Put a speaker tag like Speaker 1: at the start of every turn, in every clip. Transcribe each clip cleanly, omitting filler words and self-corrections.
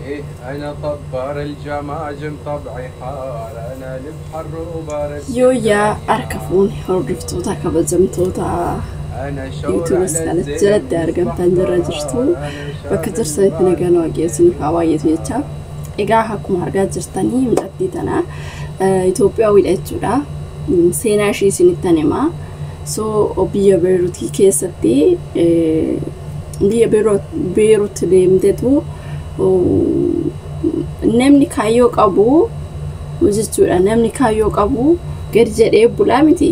Speaker 1: إيه أنا طبار الجماجم طبعي حار أنا لبحر وبارد
Speaker 2: يويا أركفون هردفتوتا كبزمتوتا يوتيوب سكالت جلد أرقم تنجر جرتو بكتر سيتنا كانوا أجيسين فاوايت يتشا إيقا حكم هرقات جرتاني مدتيتنا إثيوبيا ويلأتشورا سيناشي سنتانيما سو بيا بيروتي كيستي بيا بيروت لمدتو namni kaayyoo qabu jechuudha namni kaayyoo qabu gadi jedhee bulaa miti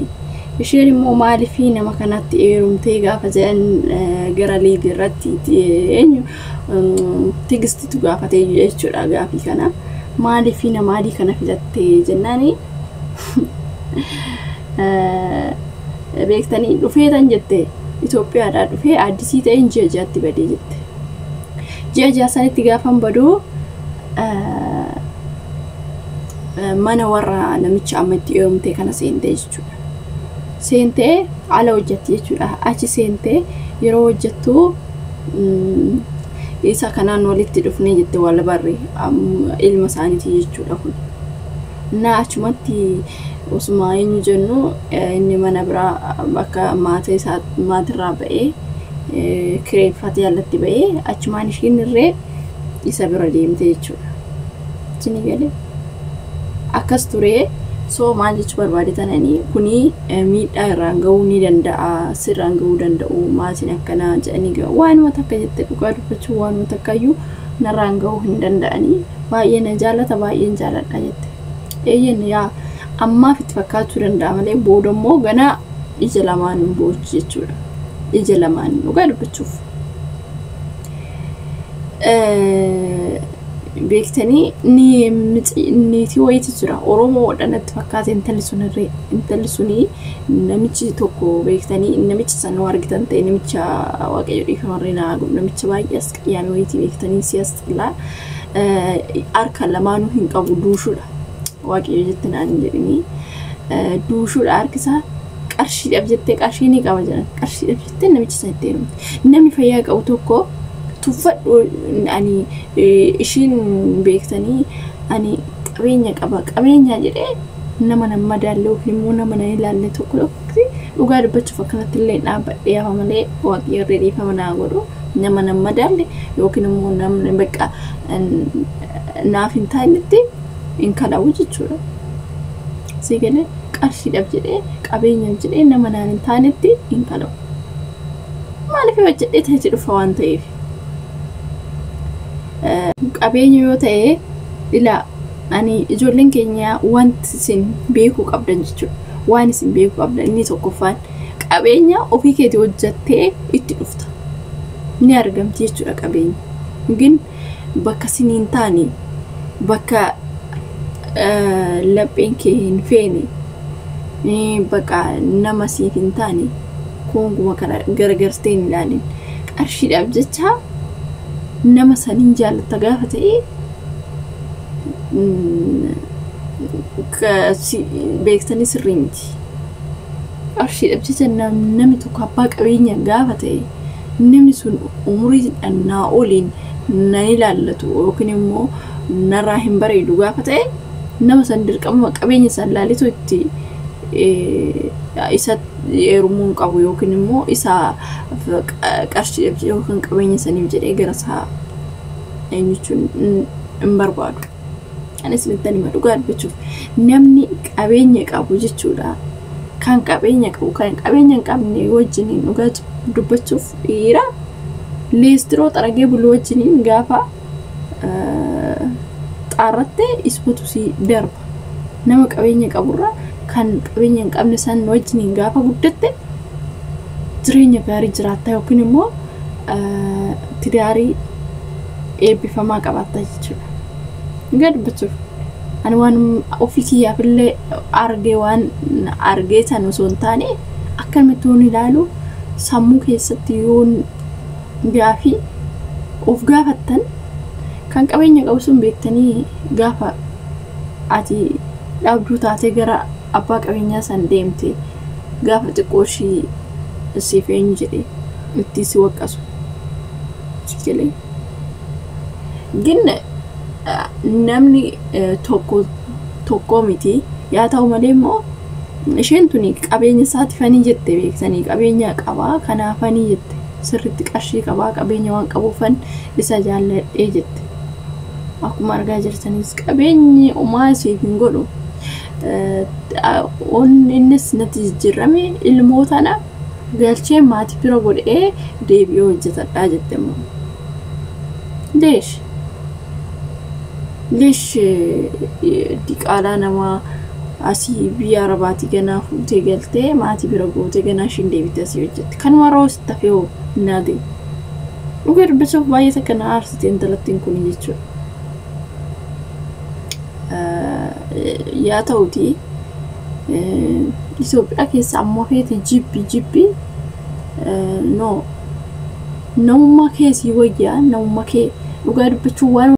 Speaker 2: isheen immoo maaliif nama kanatti eerumtee gaafa jedhan gara liidii irratti eenyu tigistitu gaafatee jechuudha gaafii kana maaliif namaadii kana filattee jennaani beektanii dhufeetan jette Itoophiyaadhaa dhufee addisii ta'een ji'a jaatti badee jette ji'a sanitti gaafan baduu mana warra namicha ammatti eerumtee kana seentee jechuudha. Seentee ala hojjetti jechuudha. Achi seentee yeroo hojjettu isa kanaan walitti dhufnee jette wal barre ilma isaaniiti jechuudha kun. Na achumatti osuma eenyu jennu inni mana biraa bakka maatirraa ba'ee kireeffatee alatti ba'ee achumaan ishiin irree isa bira deemte jechuudha. Sini galee akkas ture soo maal jechuu barbaadetananii kuni miidhaa irraan ga'uu ni danda'a sirraan ga'uu danda'u maatiin akkana jedhanii waanuma takka jette dhugaa dubbachuu waanuma takkayyuu narraan ga'uu hin danda'anii baay'ee na jaallata baay'een jaalladha jette. Eeyyen yaa ammaaf itti fakkaachuu danda'a malee booda immoo ganaa ija lamaan hin boochu jechuudha. Ija lamaan dhugaa dubbachuuf. beektanii ni tiwayti jira oromoo wadhanatti fakkaate intalli suni namichi tokko beektanii namichi san wargitan ta'e namicha waaqayyo dhiifamarrina namicha baay'ee as qiyaame wayti beektanii siyaasxilaa arka lamaanuu hin qabu duushuudha waaqayyo jettinaan jedhanii duushuudha arkisaa qarshiidhaaf jettee qarshii ni qaba jedhan qarshiidhaaf jettee namichi san itti heerumte namni fayyaa qabu tokko tufadhu ani ishiin beektanii ani qabeenya jedhee nama madaallee immoo nama ilaalle tokko dhugaa dubbachuuf akkanatti illee dhaabbadhee hafa malee waaqayyo dhiifama naa godhu nama madaalle yookiin immoo namni bakka naaf hin taanetti hin kadhawu jechuudha. Sigalee qarshiidhaaf jedhee qabeenyaaf jedhee nama naan hin taanetti hin kadhawu. Maaliif hojjedhee ta'ee dhufa waan ta'eef qabeenya yoo ta'e ila ani ijoolleen keenya wanti isin beekuu qabdan jechuudha. Waan isin beekuu qabdan inni tokkoffaan qabeenya ofii keetii hojjettee itti dhufta. Ni argamti jechuudha qabeenya. Gin bakka siniin taane bakka lapheen kee hin feene bakka nama siif hin taane koonguma kana gargaartee hin ilaalin qarshiidhaaf jecha nama sanin jaallata gaafa ta'e beektanii sirrii miti. Qarshiidhaaf jecha namni tokko abbaa qabeenya gaafa ta'e namni sun umuriidhaan naa oliin nan ilaallatu yookiin immoo narraa hin bareedu gaafa ta'e nama san dirqama qabeenya san laalitu itti isa eerumuun qabu yookiin immoo isa qarshiidhaaf yookiin qabeenya saniif jedhee gara isaa eenyuun hin barbaadu. Anis mittanii dhugaa dubbachuuf namni qabeenya qabu jechuudha. Kan qabeenya qabu kan qabeenya hin qabne wajjiniin dhugaa dubbachuuf dhiira leestiroo xaragee bulu wajjiniin gaafa xaarrattee isbatu si darba. Nama qabeenya qaburraa kan qabeenya hin qabne san wajjiniin gaafa guddatte jireenya gaarii jiraatta yookiin immoo tidaarii eebbifamaa qabaatta jechuudha. Dhugaa dubbachuuf ani waan ofii kiyyaaf illee argee san osoo hin taane akkamitti yoon ilaalu sammuu keessatti yoon gaafii of gaafattan kan qabeenya qabu sun beektanii gaafa ati dhabduu taatee gara abbaa qabeenyaa san deemte gaafa xiqqoo ishii siif eenyu jedhee itti si waqqasu. Sikilee ginne namni tokko miti yaa ta'u malee immoo isheen tuni qabeenya isaati fanii jette beektanii qabeenya qabaa kanaafanii jette sirriitti qarshii qabaa qabeenya waan qabuufan isa jaalladhee jette akkuma argaa jirtanis qabeenyi umaa isiif hin godhu innis natti jijjiirame ilmootana galchee maatii bira godhee deebi'ee hojjetadhaa jette immoo leesh diqaalaa namaa asii biyya Arabaati ganaa fuutee galtee maatii bira gootee ganaa ishiin deebitee asii hojjette kanuma roos tafee naade dhugaa dubbisuuf baay'ee takka na aarsite intalattiin kun jechuudha yaa ta'uti Itoophiyaa keessa ammoo feete jibbi no namummaa keessii wayyaa namummaa kee dhugaa dubbachuu waan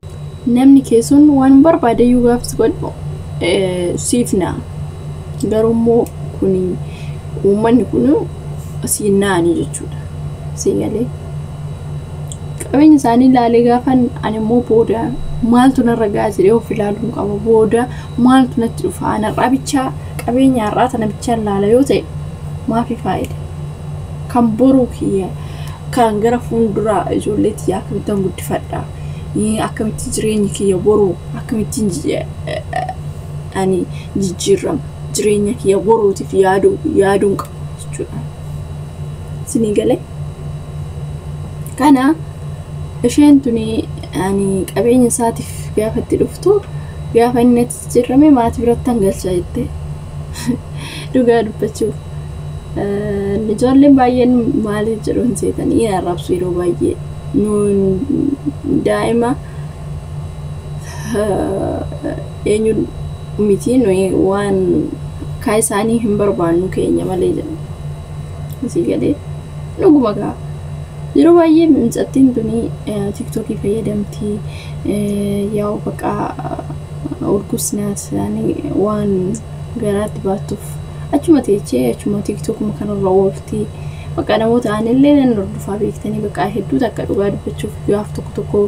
Speaker 2: namni keessuun waan barbaade iyyuu gaafis godhu siifna garummoo kuni uummanni kun asii naani jechuudha seegalee qabeenya isaanii ilaalee gaafan ani immoo booda maaltu narra gaaziree of ilaaluun qaba booda maaltu natti dhufa anarraa bichaa qabeenya har'aa tana bichaa ilaala yoo ta'e maafi faayida kan boruu kiyya kan gara fuulduraa ijoolleetti akkamitti guddifadha akkamitti jireenyi kiyya boruu akkamitti ani jijjiirama jireenya kiyya boruutiif yaaduun qaba jechuudha sinii galee kana isheen tuni ani qabeenya isaatiif gaafa itti dhuftu gaafa inni itti jijjiirame maatii biratti hangalchaa jette dhugaa dubbachuuf ijoolleen baay'een maaliif jedhuun seetanii arrabsu yeroo baay'ee nuun daa'ima eenyuun miti nuyi waan kaa isaanii hin barbaannu keenya malee jedhu asii galee dhuguma gaa yeroo baay'ee mucattiin tuni TikTokii fayyadamti yaa baqa urgusnaat waan garaatti baatuuf achuma teechee achuma TikTok kanarra oolti baqa namoota aanillee nan hordofaa beektanii baqa hedduu takka dhugaa dubbachuuf gaaf tokko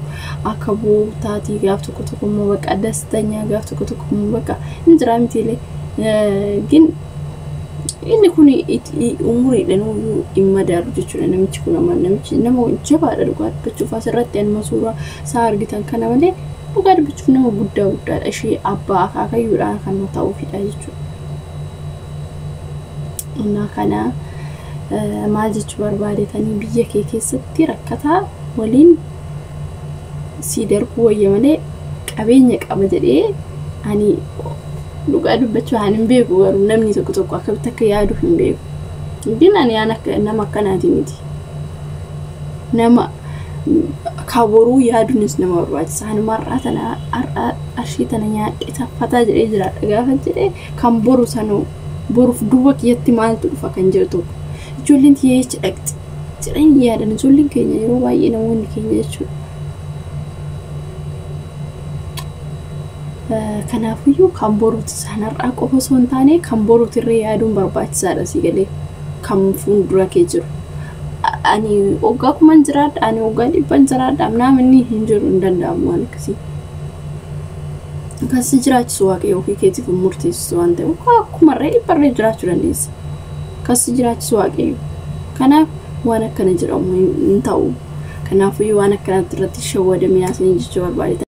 Speaker 2: akka buutaatii gaaf tokko immoo baqa dastanyaa gaaf tokko immoo baqa hin jira mitiilee gin inni kun umuriidhaan dhimma daaru jechuudha namichi kun namichi nama jabaadha dhugaa dubbachuuf asirratti anuma suuraa isaa argitan kana malee dhugaa dubbachuuf nama guddaadha ishee abbaa akaakayyuudhaan kan ta'uufidha jechuudha. Innaa kana maal jechuu barbaadetanii biyya kee keessatti rakkataa waliin si darbuu wayya malee qabeenya qaba jedhee ani dhugaa dubbachuu hin beeku garuu namni tokko akkamitti akka yaadu hin beeku gin ani nama akkanaati miti nama kaboruu yaaduunis nama barbaachisa hanuma har'aa tana arshii tana nyaadhee taffataa jedhee jira gaafa jedhee kan boru sanuu boruuf duuba kiyyatti maaltu dhufa kan jiru tokko ijoolleen tiyyeechi dhaqxi jedhanii yaadan ijoolleen keenya yeroo baay'ee namoonni keenya jechuudha. Kanaafiyyuu kan boruuti sanarraa qofa osoo hin taane kan boruuti irra yaaduun barbaachisaadha si galee kan fuuldura kee jiru. Ani waggaa 10 jiraadha ani waggaa 100 jiraadha namni hin jiru hin danda'amu waan akkasii. Kasi jiraachisu waaqayyo ofii keetiif murteessisu waan ta'eef akkuma barree jiraachuu dandeessa. Kasi jiraachisu waaqayyo. Kanaaf waan akkana jedhamu hin ta'u. Kanaafiyyuu waan akkanatti irratti shawwadamee asii jechuu barbaadeta.